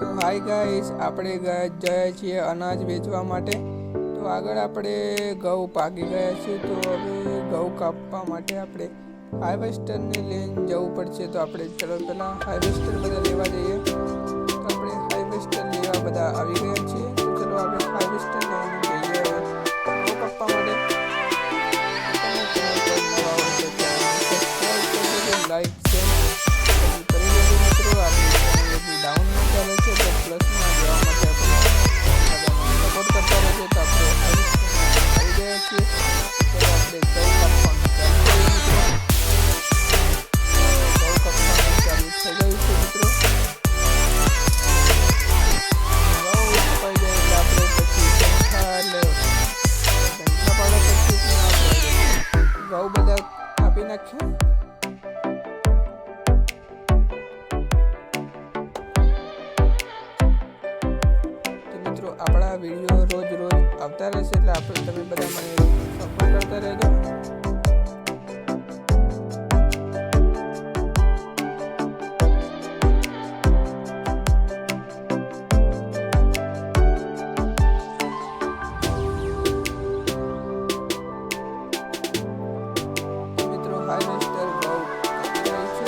તો hi guys, આપણે ગયા છીએ અનાજ વેચવા માટે। તો આગળ આપણે ઘઉં પાકી ગયા છે, તો હવે ઘઉં કાપવા માટે આપણે હાર્વેસ્ટરને લઈને જવું પડશે। તો આપણે ચલો પહેલાં હાર્વેસ્ટર બધા લેવા જઈએ। તો આપણે હાર્વેસ્ટર લેવા બધા આવી ગયા છીએ। તો ચલો આપણે હાર્વેસ્ટર લઈને જઈએ ઘઉં કાપવા માટે। લાઈક શેર કરી દેજો મિત્રો। આપણી ચેનલ ડાઉન ન ચાલે છે તો પ્લસમાં જવા માટે સપોર્ટ કરતા રહેજો। તો આપણે આવી ગયા છીએ, તો આપણે ઘઉં કાપવાનું ચાલુ કરીએ મિત્રો। ઘઉં કાપવાનું ચાલુ થઈ ગયું છે મિત્રો। ઘઉં કપાઈ જાય એટલે આપણે પછી ગંઠા પાડો પછી ઘઉં બધા કાપી નાખ્યા। આપણા વિડીયો રોજ આવતા રહેશે, એટલે આપણે તમે બધા મને સપોર્ટ કરતા રહેજો। મિત્રો હાર્વેસ્ટર ઘઉં કાપી રહ્યું છે।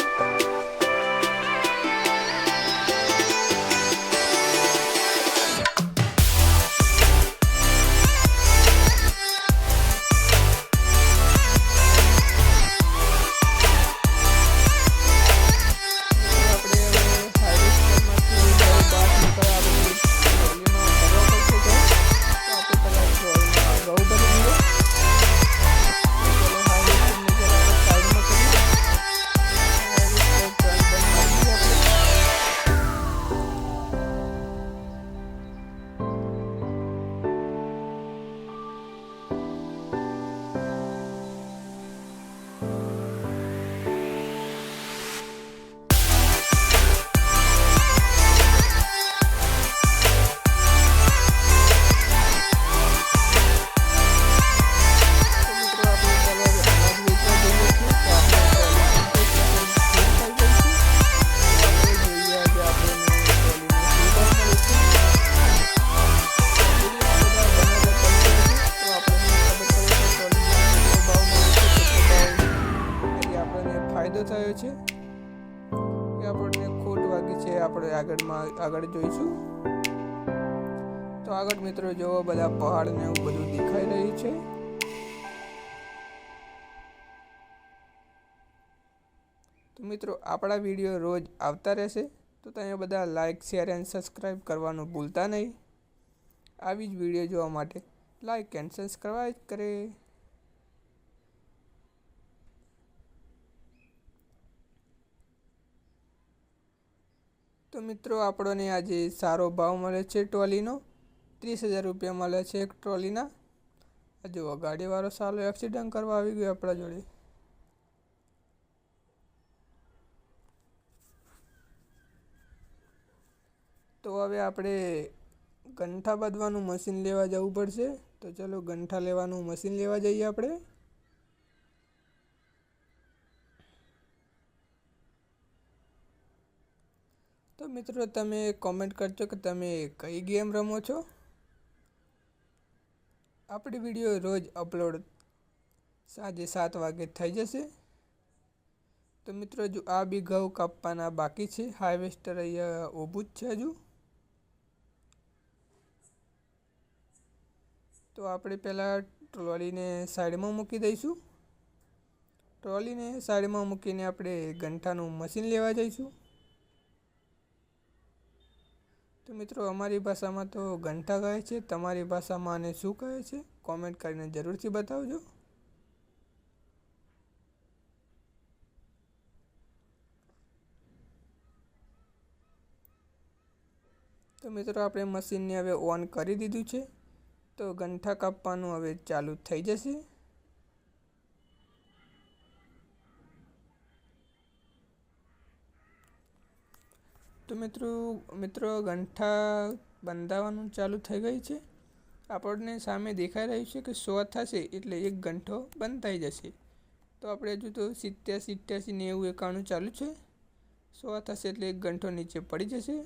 ફાયદો થયો છે કે આપણને ખોટ વાગી છે, આપણે આગળ જોઈશું। તો આગળ મિત્રો જોવો બધા પહાડ ને એવું બધું દેખાઈ રહ્યું છે। તો મિત્રો આપણા વિડીયો રોજ આવતા રહેશે, તો તમે બધા લાઈક શેર એન્ડ સબસ્ક્રાઈબ કરવાનું ભૂલતા નહીં। આવી જ વિડીયો જોવા માટે લાઈક એન્ડ સબસ્ક્રાઈબ કરે। તો મિત્રો આપણને આજે સારો ભાવ મળે છે ટ્રોલીનો। 30,000 રૂપિયા મળે છે એક ટ્રોલીના। આ જુઓ ગાડીવાળો સાલો એક્સિડન્ટ કરવા આવી ગયો આપણા જોડે। તો હવે આપણે ગંઠા બાંધવાનું મશીન લેવા જવું પડશે। તો ચલો ગંઠા લેવાનું મશીન લેવા જઈએ આપણે। તો મિત્રો તમે કોમેન્ટ કરજો કે તમે કઈ ગેમ રમો છો। આપણી વિડીયો રોજ અપલોડ સાંજે 7 વાગે થઈ જશે। તો મિત્રો જો આ બી ઘઉં કાપવાના બાકી છે, હાર્વેસ્ટર અહીંયા ઊભું જ છે હજુ। તો આપણે પહેલાં ટ્રોલીને સાઈડમાં મૂકી દઈશું। ટ્રોલીને સાઈડમાં મૂકીને આપણે ગંઠાનું મશીન લેવા જઈશું। તો મિત્રો અમારી ભાષામાં તો ગંઠા કહે છે, તમારી ભાષામાં આને શું કહે છે કોમેન્ટ કરીને જરૂરથી બતાવજો। તો મિત્રો આપણે મશીનને હવે ઓન કરી દીધું છે, તો ગંઠા કાપવાનું હવે ચાલુ થઈ જશે। તો મિત્રો ગંઠા બંધાવવાનું ચાલુ થઈ ગઈ છે। આપણને સામે દેખાઈ રહ્યું છે કે 100 થશે એટલે એક ગંઠો બંધાઈ જશે। તો આપણે હજુ તો 87, 88, 90, 91 ચાલુ છે। 100 થશે એટલે એક ગંઠો નીચે પડી જશે।